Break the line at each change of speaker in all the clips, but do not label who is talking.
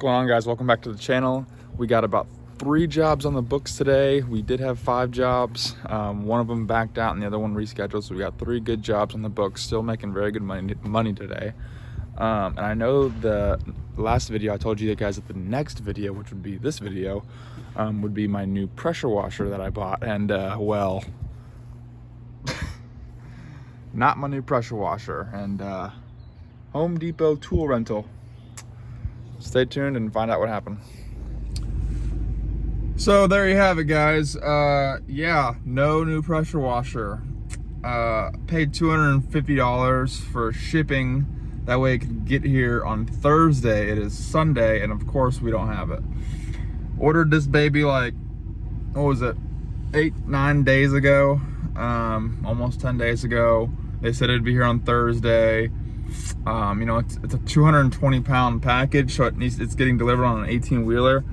going on, guys? Welcome back to the channel. We got about 3 jobs on the books today. We did have 5 jobs. One of them backed out and the other one rescheduled, so we got 3 good jobs on the books, still making very good money today. And I know the last video I told you guys that the next video, which would be this video, would be my new pressure washer that I bought. And well, not my new pressure washer. And Home Depot tool rental. Stay tuned and find out what happened. So there you have it, guys. Yeah, no new pressure washer. Paid $250 for shipping. That way it could get here on Thursday. It is Sunday, and of course we don't have it. Ordered this baby like, what was it, 8-9 days ago, almost 10 days ago. They said it'd be here on Thursday. You know, it's a 220-pound package, so it's getting delivered on an 18-wheeler,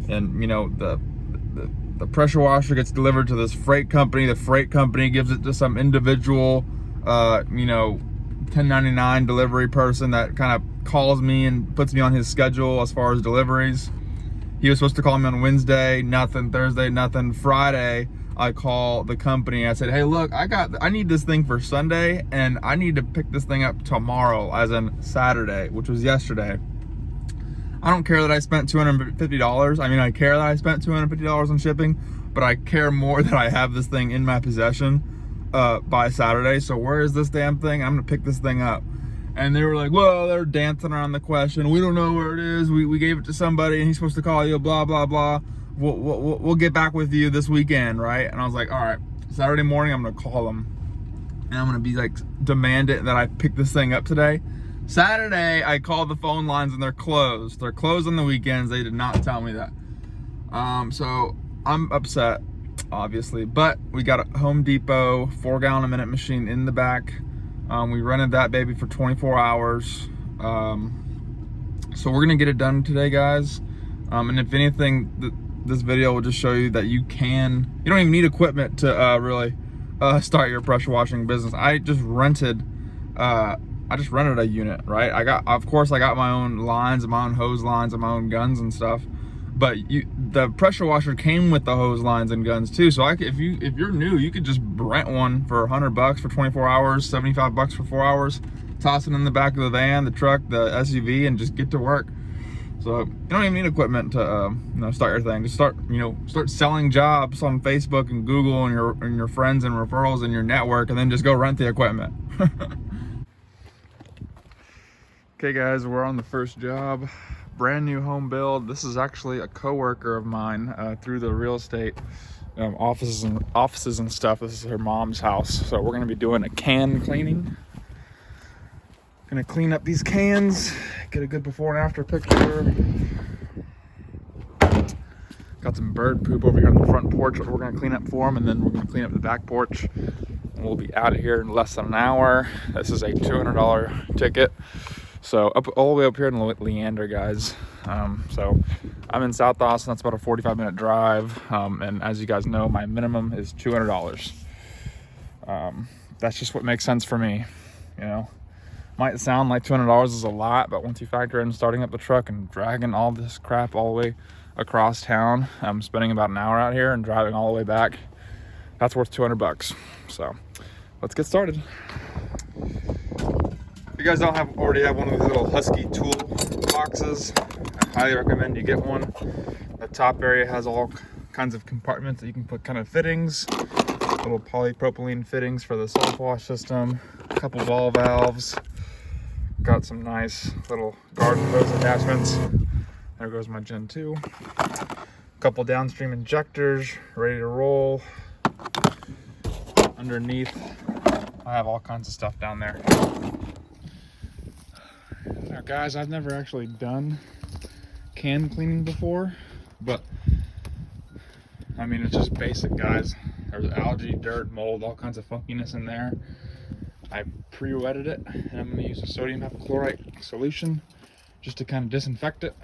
and you know, the pressure washer gets delivered to this freight company. The freight company gives it to some individual, you know, 1099 delivery person that kind of calls me and puts me on his schedule as far as deliveries. He was supposed to call me on Wednesday, nothing. Thursday, nothing. Friday, I call the company. I said, hey, look, I need this thing for Sunday, and I need to pick this thing up tomorrow, as in Saturday, which was yesterday. I don't care that I spent $250. I mean, I care that I spent $250 on shipping, but I care more that I have this thing in my possession by Saturday. So where is this damn thing? I'm gonna pick this thing up. And they were like, well, they're dancing around the question. We don't know where it is. We gave it to somebody and he's supposed to call you, blah, blah, blah. We'll get back with you this weekend, right? And I was like, all right, Saturday morning, I'm gonna call them. And I'm gonna be like, demand it that I pick this thing up today. Saturday, I called the phone lines and they're closed. They're closed on the weekends. They did not tell me that. So I'm upset, obviously. But we got a Home Depot 4-gallon-a-minute machine in the back. We rented that baby for 24 hours. So we're gonna get it done today, guys. And if anything, this video will just show you that you don't even need equipment to really start your pressure washing business. I just rented a unit, right? Of course I got my own lines, my own hose lines, and my own guns and stuff. But the pressure washer came with the hose lines and guns too. So if you're new, you could just rent one for $100 for 24 hours, $75 for 4 hours, toss it in the back of the van, the truck, the SUV, and just get to work. So you don't even need equipment to you know, start your thing. Just start selling jobs on Facebook and Google and your friends and referrals and your network, and then just go rent the equipment. Okay, guys, we're on the first job. Brand new home build. This is actually a coworker of mine through the real estate offices and stuff. This is her mom's house, so we're gonna be doing a can cleaning. Gonna clean up these cans, get a good before and after picture. Got some bird poop over here on the front porch that we're gonna clean up for them, and then we're gonna clean up the back porch. And we'll be out of here in less than an hour. This is a $200 ticket. So all the way up here in Leander, guys. So I'm in South Austin. That's about a 45-minute drive. And as you guys know, my minimum is $200. That's just what makes sense for me. You know, might sound like $200 is a lot, but once you factor in starting up the truck and dragging all this crap all the way across town, I'm spending about an hour out here and driving all the way back. That's worth $200. So let's get started. If you guys don't already have one of these little Husky tool boxes, I highly recommend you get one. The top area has all kinds of compartments that you can put kind of fittings, little polypropylene fittings for the self wash system, a couple ball valves, got some nice little garden hose attachments. There goes my Gen 2. A couple downstream injectors ready to roll. Underneath, I have all kinds of stuff down there. Now, guys, I've never actually done can cleaning before, but I mean, it's just basic, guys. There's algae, dirt, mold, all kinds of funkiness in there. I pre-wetted it, and I'm going to use a sodium hypochlorite solution just to kind of disinfect it.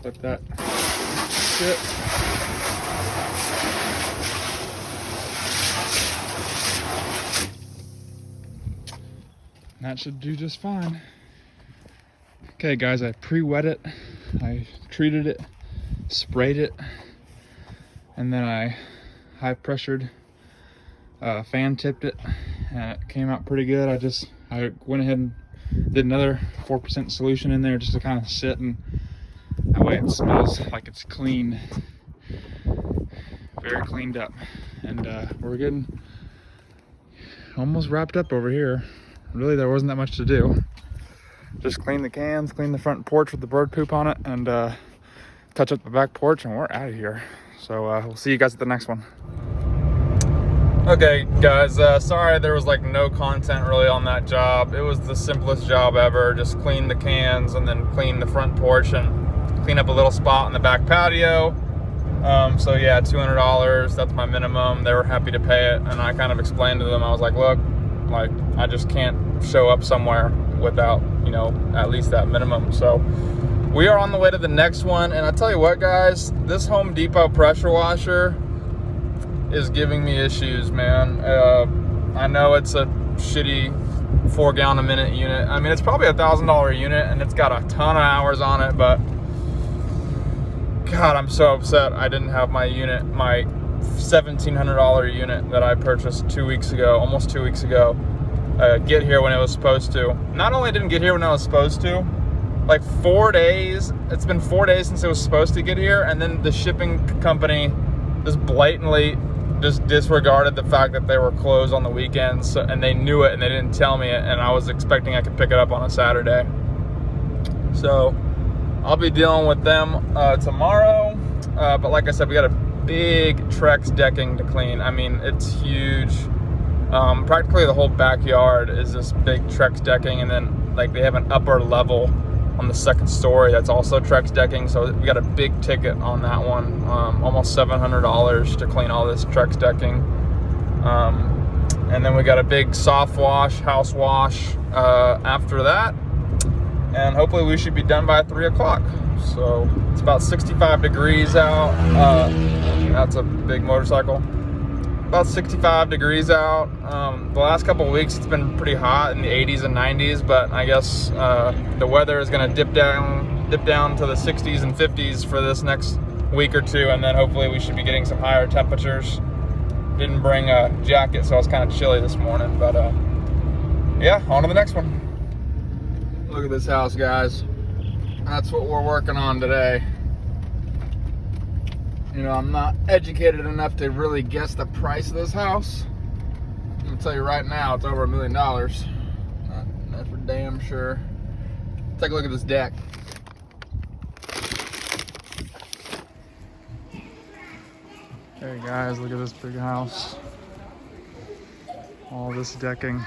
Let that sit. that should do just fine. Okay guys, I pre-wet it, I treated it, sprayed it, and then I high pressured fan tipped it, and it came out pretty good. I went ahead and did another 4% solution in there just to kind of sit, and that way it smells like it's clean, very cleaned up. And we're getting almost wrapped up over here. Really, there wasn't that much to do. Just clean the cans, clean the front porch with the bird poop on it, and touch up the back porch, and we're out of here. So we'll see you guys at the next one. Okay guys, sorry there was like no content really on that job. It was the simplest job ever. Just clean the cans and then clean the front porch and clean up a little spot in the back patio. So yeah, $200, that's my minimum. They were happy to pay it, and I kind of explained to them, I was like, look, like I just can't show up somewhere without, you know, at least that minimum. So we are on the way to the next one, and I tell you what guys, this Home Depot pressure washer is giving me issues, man. I know it's a shitty 4 gallon a minute unit. I mean, it's probably $1,000 unit, and it's got a ton of hours on it, but God, I'm so upset I didn't have my unit, my $1,700 unit that I purchased 2 weeks ago, almost 2 weeks ago, get here when it was supposed to. Not only didn't get here when I was supposed to, like 4 days, it's been 4 days since it was supposed to get here, and then the shipping company just blatantly just disregarded the fact that they were closed on the weekends, and they knew it and they didn't tell me it, and I was expecting I could pick it up on a Saturday. So I'll be dealing with them tomorrow, but like I said, we got a big Trex decking to clean. I mean, it's huge. Practically the whole backyard is this big Trex decking, and then like they have an upper level on the second story that's also Trex decking, so we got a big ticket on that one, almost $700 to clean all this Trex decking. And then we got a big soft wash, house wash after that, and hopefully we should be done by 3 o'clock. So it's about 65 degrees out. That's a big motorcycle. About 65 degrees out. The last couple of weeks it's been pretty hot in the 80s and 90s, but I guess the weather is going to dip down to the 60s and 50s for this next week or two, and then hopefully we should be getting some higher temperatures. Didn't bring a jacket, so I was kind of chilly this morning, but yeah, on to the next one. Look at this house, guys. That's what we're working on today. You know, I'm not educated enough to really guess the price of this house. I'm gonna tell you right now, it's over $1 million. That's for damn sure. Take a look at this deck. Hey guys, look at this big house. All this decking.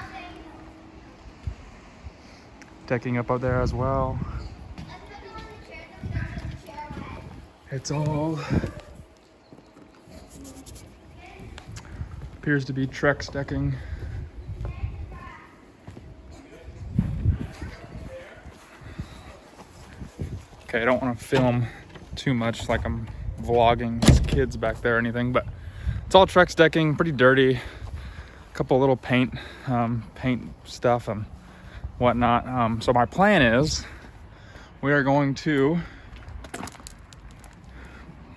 Decking up there as well. It's all appears to be Trex decking. Okay, I don't want to film too much like I'm vlogging these kids back there or anything, but it's all Trex decking, pretty dirty. A couple little paint stuff and whatnot. So my plan is we are going to,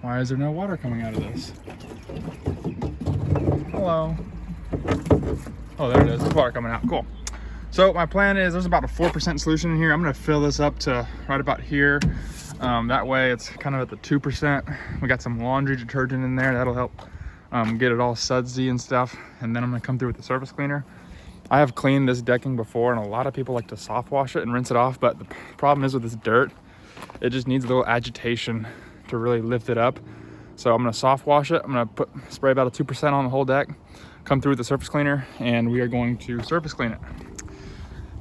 why is there no water coming out of this? Hello. Oh, there it is. There's water coming out. Cool. So my plan is there's about a 4% solution in here. I'm going to fill this up to right about here. That way it's kind of at the 2%. We got some laundry detergent in there. That'll help get it all sudsy and stuff. And then I'm going to come through with the surface cleaner. I have cleaned this decking before, and a lot of people like to soft wash it and rinse it off. But the problem is with this dirt, it just needs a little agitation to really lift it up. So I'm gonna soft wash it. I'm gonna spray about a 2% on the whole deck, come through with the surface cleaner, and we are going to surface clean it.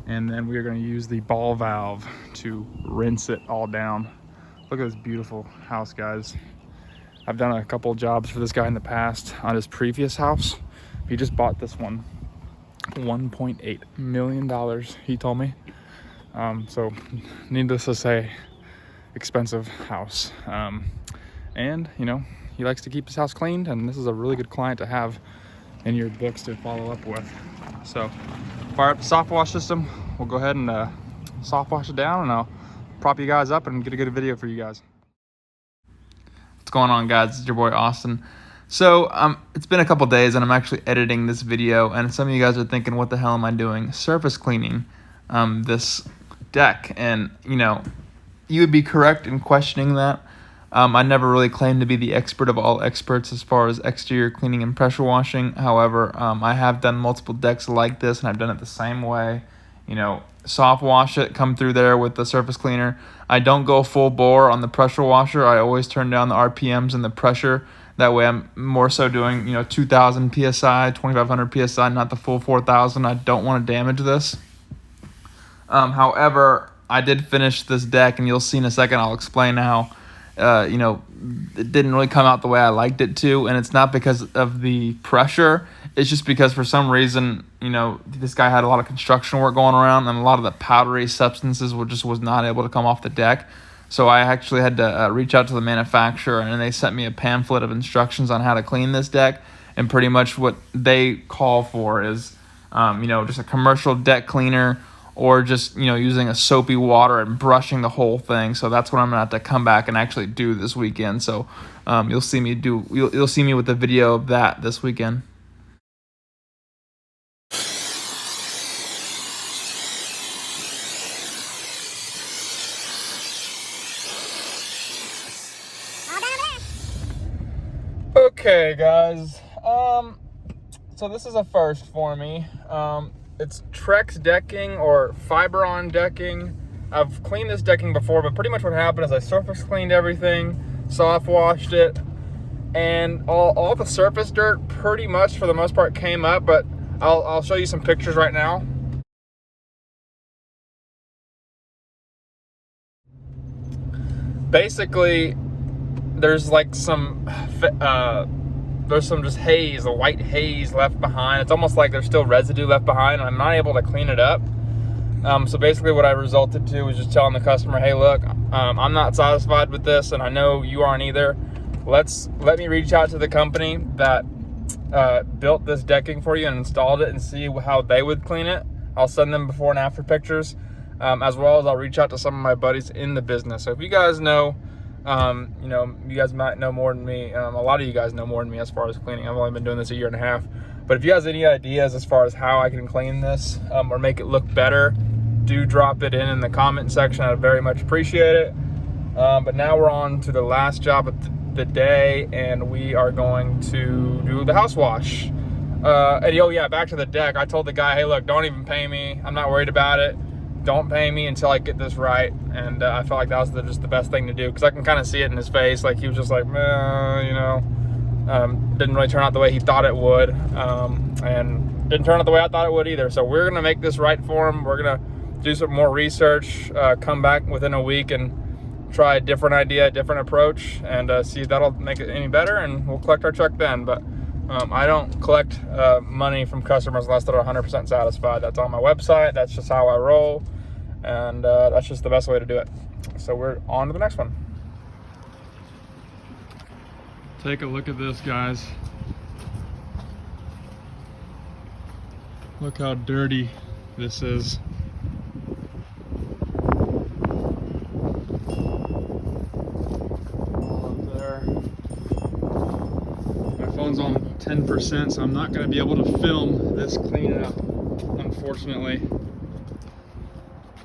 And then we are gonna use the ball valve to rinse it all down. Look at this beautiful house, guys. I've done a couple jobs for this guy in the past on his previous house. He just bought this one, $1.8 million, he told me. So needless to say, expensive house. And you know, he likes to keep his house cleaned, and this is a really good client to have in your books to follow up with. So fire up the soft wash system,
we'll go ahead and soft wash it down, and I'll prop you guys up and get a good video for you guys. What's going on, guys? It's your boy Austin. So it's been a couple days and I'm actually editing this video, and some of you guys are thinking, what the hell am I doing surface cleaning this deck? And you know, you would be correct in questioning that. I never really claimed to be the expert of all experts as far as exterior cleaning and pressure washing. However, I have done multiple decks like this, and I've done it the same way. You know, soft wash it, come through there with the surface cleaner. I don't go full bore on the pressure washer. I always turn down the RPMs and the pressure. That way I'm more so doing, you know, 2,000 PSI, 2,500 PSI, not the full 4,000. I don't want to damage this. However, I did finish this deck, and you'll see in a second, I'll explain how, you know, it didn't really come out the way I liked it to. And it's not because of the pressure. It's just because for some reason, you know, this guy had a lot of construction work going around, and a lot of the powdery substances was not able to come off the deck. So I actually had to reach out to the manufacturer, and they sent me a pamphlet of instructions on how to clean this deck. And pretty much what they call for is, you know, just a commercial deck cleaner, or just, you know, using a soapy water and brushing the whole thing. So that's what I'm gonna have to come back and actually do this weekend. So you'll see me with the video of that this weekend. Okay, guys, so this is a first for me. It's Trex decking or Fiberon decking. I've cleaned this decking before, but pretty much what happened is I surface cleaned everything, soft washed it, and all the surface dirt pretty much for the most part came up, but I'll show you some pictures right now. Basically, there's like some just haze, a white haze left behind. It's almost like there's still residue left behind, and I'm not able to clean it up. So basically what I resulted to was just telling the customer, hey, look, I'm not satisfied with this, and I know you aren't either. Let me reach out to the company that built this decking for you and installed it, and see how they would clean it. I'll send them before and after pictures, as well as I'll reach out to some of my buddies in the business. So if you guys know, you know, you guys might know more than me. A lot of you guys know more than me as far as cleaning. I've only been doing this a year and a half. But if you guys have any ideas as far as how I can clean this or make it look better, do drop it in the comment section. I'd very much appreciate it. But now we're on to the last job of the day, and we are going to do the house wash. And oh yeah, back to the deck. I told the guy, hey, look, don't even pay me. I'm not worried about it. Don't pay me until I get this right. And I felt like that was just the best thing to do, because I can kind of see it in his face. Like he was just like, you know, didn't really turn out the way he thought it would, and didn't turn out the way I thought it would either. So we're gonna make this right for him. We're gonna do some more research, come back within a week and try a different idea, a different approach, and see if that'll make it any better, and we'll collect our check then. But I don't collect money from customers unless they're 100% satisfied. That's on my website. That's just how I roll, and that's just the best way to do it. So we're on to the next one. Take a look at this, guys. Look how dirty this is. Phone's on 10%, so I'm not going to be able to film this cleanup, unfortunately.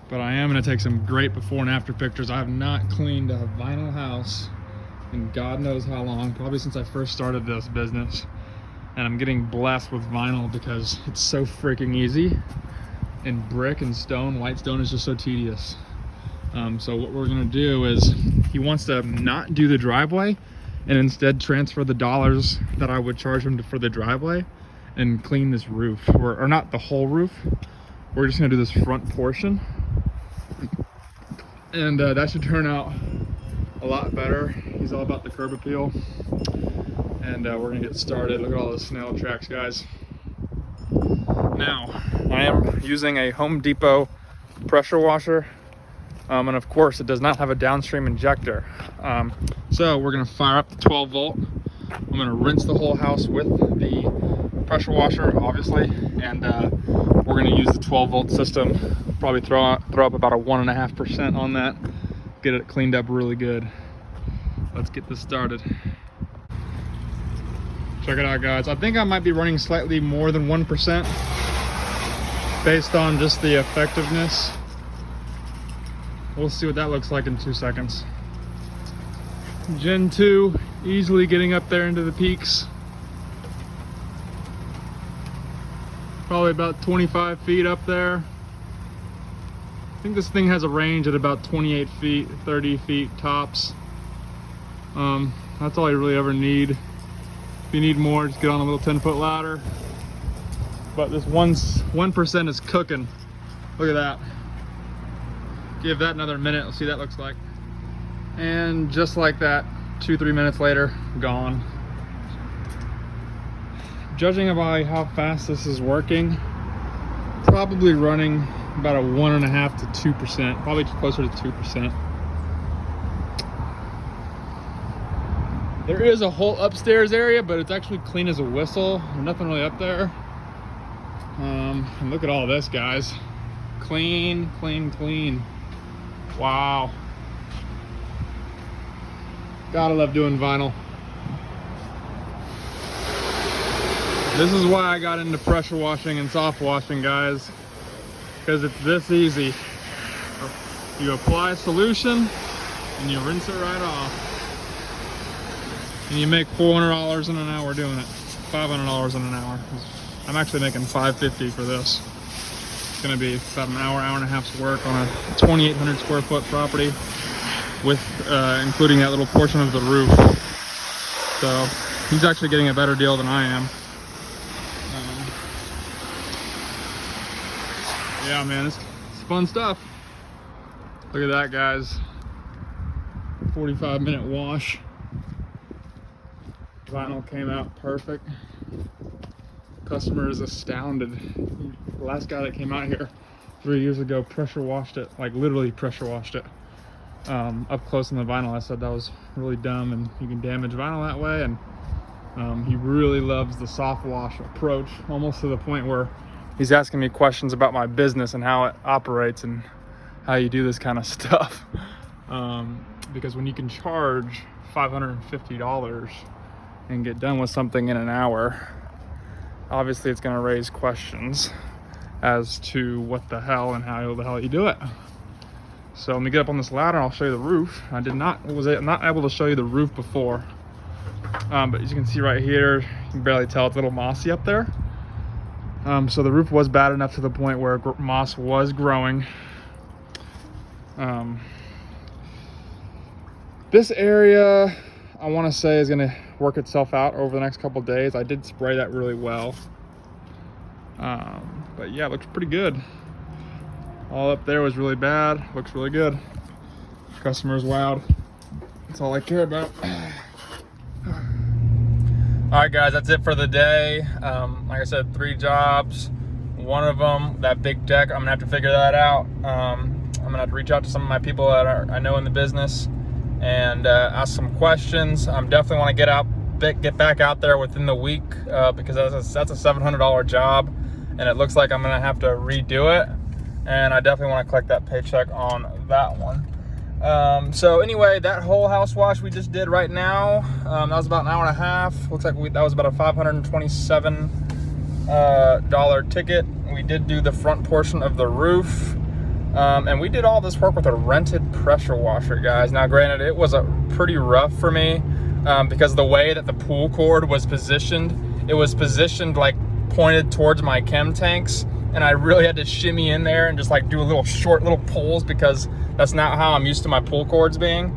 But I am going to take some great before and after pictures. I have not cleaned a vinyl house in God knows how long, probably since I first started this business. And I'm getting blessed with vinyl because it's so freaking easy. And brick and stone, white stone, is just so tedious. So what we're going to do is, he wants to not do the driveway, and instead transfer the dollars that I would charge him for the driveway and clean this roof, or not the whole roof. We're just gonna do this front portion, and that should turn out a lot better. He's all about the curb appeal, and we're gonna get started. Look at all the snail tracks, guys. Now, I am using a Home Depot pressure washer. And of course it does not have a downstream injector. So we're gonna fire up the 12 volt. I'm gonna rinse the whole house with the pressure washer, obviously, and we're gonna use the 12-volt system. Probably throw up about a 1.5% on that. Get it cleaned up really good. Let's get this started. Check it out, guys. I think I might be running slightly more than 1% based on just the effectiveness. We'll see what that looks like in 2 seconds. Gen 2, easily getting up there into the peaks. Probably about 25 feet up there. I think this thing has a range at about 28 feet, 30 feet tops. That's all you really ever need. If you need more, just get on a little 10-foot ladder. But this 1% is cooking. Look at that. Give that another minute, let's see what that looks like. And just like that, 2-3 minutes later, gone. Judging by how fast this is working, probably running about a 1.5 to 2%, probably closer to 2%. There is a whole upstairs area, but it's actually clean as a whistle. There's nothing really up there. And look at all this, guys. Clean, clean, clean. Wow. Gotta love doing vinyl. This is why I got into pressure washing and soft washing, guys, because it's this easy. You apply a solution and you rinse it right off. And you make $400 in an hour doing it. $500 in an hour. I'm actually making $550 for this. It's gonna be about an hour, hour and a half's work on a 2,800 square foot property with including that little portion of the roof. So he's actually getting a better deal than I am. Yeah, man, it's fun stuff. Look at that, guys. 45-minute wash. Vinyl came out perfect. Customer is astounded. The last guy that came out here 3 years ago pressure washed it, like literally pressure washed it. Up close on the vinyl, I said that was really dumb and you can damage vinyl that way. And he really loves the soft wash approach, almost to the point where he's asking me questions about my business and how it operates and how you do this kind of stuff. Because when you can charge $550 and get done with something in an hour, obviously it's going to raise questions as to what the hell and how the hell you do it. So let me get up on this ladder and I'll show you the roof. I was not able to show you the roof before, but as you can see right here, you can barely tell, it's a little mossy up there. So the roof was bad enough to the point where moss was growing. This area, I want to say, is going to work itself out over the next couple days. I did spray that really well. But yeah, it looks pretty good. All up there was really bad. Looks really good. Customers wowed. That's all I care about. All right, guys, that's it for the day. Like I said, 3 jobs. One of them, that big deck, I'm gonna have to figure that out. I'm gonna have to reach out to some of my people that I know in the business and ask some questions. I definitely want to get back out there within the week because that's a $700 job, and it looks like I'm gonna have to redo it. And I definitely want to collect that paycheck on that one. So anyway, that whole house wash we just did right now, that was about an hour and a half. Looks like that was about a $527 $500 ticket. We did do the front portion of the roof. And we did all this work with a rented pressure washer, guys. Now, granted, it was pretty rough for me because the way that the pool cord was positioned, it was positioned like pointed towards my chem tanks. And I really had to shimmy in there and just like do a little short little pulls because that's not how I'm used to my pool cords being.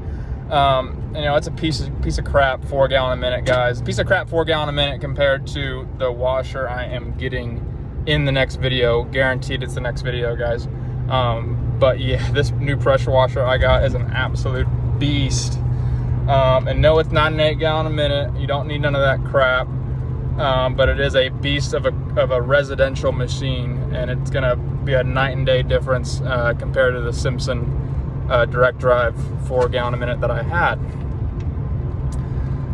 You know, it's a piece of crap 4 gallon a minute, guys. Piece of crap 4 gallon a minute compared to the washer I am getting in the next video. Guaranteed it's the next video, guys. But yeah, this new pressure washer I got is an absolute beast. And no, it's not an 8 gallon a minute. You don't need none of that crap. But it is a beast of a residential machine, and it's gonna be a night and day difference compared to the Simpson direct drive 4 gallon a minute that I had.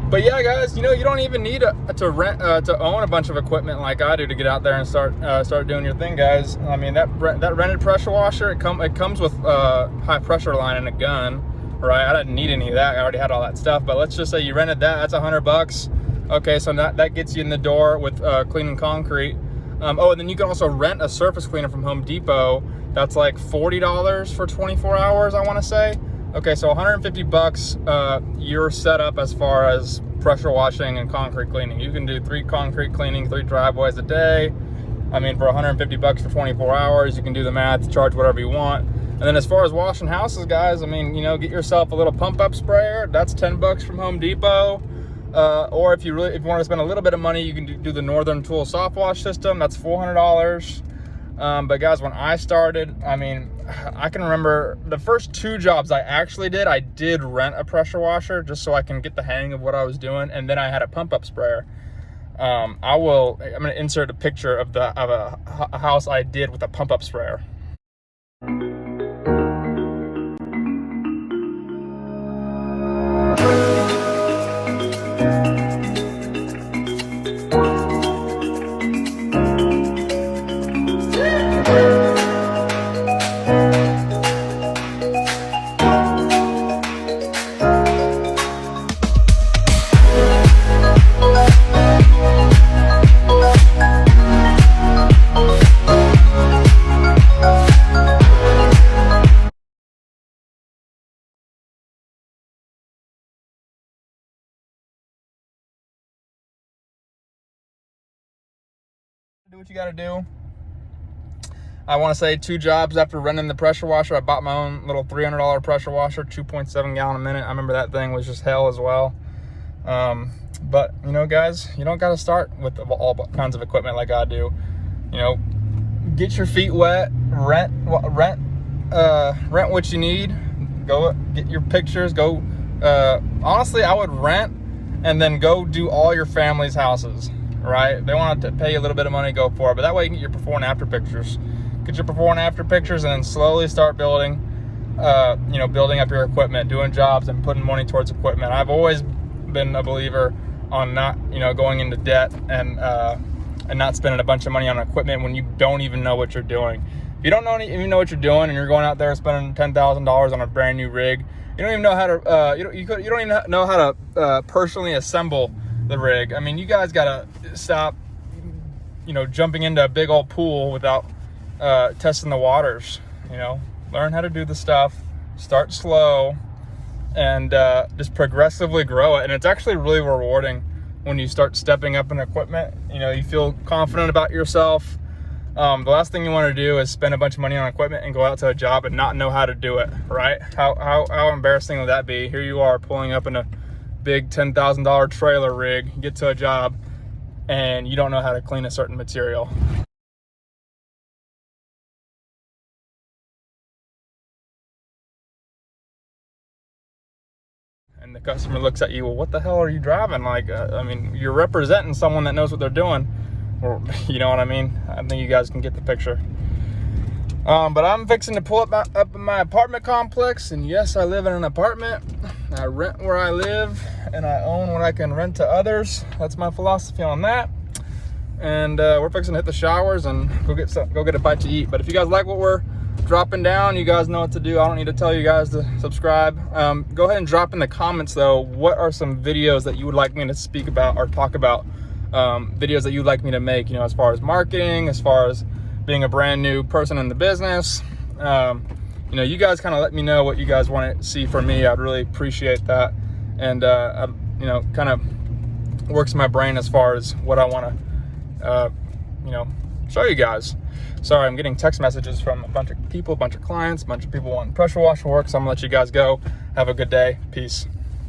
But yeah, guys, you know, you don't even need to own a bunch of equipment like I do to get out there and start doing your thing, guys. I mean, that rented pressure washer, it comes with high pressure line and a gun, right? I didn't need any of that. I already had all that stuff. But let's just say you rented that. That's $100. Okay, so that gets you in the door with cleaning concrete. Oh, and then you can also rent a surface cleaner from Home Depot. That's like $40 for 24 hours, I want to say. Okay, so $150, you're set up as far as pressure washing and concrete cleaning. You can do 3 concrete cleaning, 3 driveways a day. I mean, for $150 for 24 hours, you can do the math, charge whatever you want. And then as far as washing houses, guys, I mean, you know, get yourself a little pump up sprayer. That's $10 from Home Depot. Or if you want to spend a little bit of money, you can do the Northern Tool soft wash system. That's $400. But guys, when I started, I mean, I can remember the first 2 jobs I actually did, I did rent a pressure washer just so I can get the hang of what I was doing. And then I had a pump up sprayer. I'm going to insert a picture of a house I did with a pump up sprayer. Do what you got to do. I want to say 2 jobs after renting the pressure washer. I bought my own little $300 pressure washer, 2.7 gallon a minute. I remember that thing was just hell as well. But you know, guys, you don't got to start with all kinds of equipment like I do. You know, get your feet wet, rent what you need. Go get your pictures. Go. Honestly, I would rent and then go do all your family's houses. Right? They want to pay you a little bit of money, go for it. But that way you can get your before and after pictures. Get your before and after pictures, and then slowly start building, you know, building up your equipment, doing jobs and putting money towards equipment. I've always been a believer on not, you know, going into debt and not spending a bunch of money on equipment when you don't even know what you're doing. If you don't know even know what you're doing and you're going out there spending $10,000 on a brand new rig, you don't even know how to you don't even know how to personally assemble the rig. I mean, you guys gotta stop, you know, jumping into a big old pool without testing the waters. You know, learn how to do the stuff, start slow, and just progressively grow it. And it's actually really rewarding when you start stepping up in equipment. You know, you feel confident about yourself. The last thing you want to do is spend a bunch of money on equipment and go out to a job and not know how to do it, right? How embarrassing would that be? Here you are pulling up in a big $10,000 trailer rig, you get to a job and you don't know how to clean a certain material. And the customer looks at you, well, what the hell are you driving? Like, I mean, you're representing someone that knows what they're doing, or you know what I mean? I think you guys can get the picture. But I'm fixing to pull up in my apartment complex, and yes, I live in an apartment. I rent where I live, and I own what I can rent to others. That's my philosophy on that. And we're fixing to hit the showers and go get a bite to eat. But if you guys like what we're dropping down, you guys know what to do. I don't need to tell you guys to subscribe. Go ahead and drop in the comments though, what are some videos that you would like me to speak about or talk about? Videos that you'd like me to make, you know, as far as marketing, as far as being a brand new person in the business. You know, you guys kind of let me know what you guys want to see from me. I'd really appreciate that. And you know, kind of works my brain as far as what I want to you know, show you guys. Sorry, I'm getting text messages from a bunch of people, a bunch of clients, a bunch of people wanting pressure washer work, so I'm gonna let you guys go. Have a good day. Peace.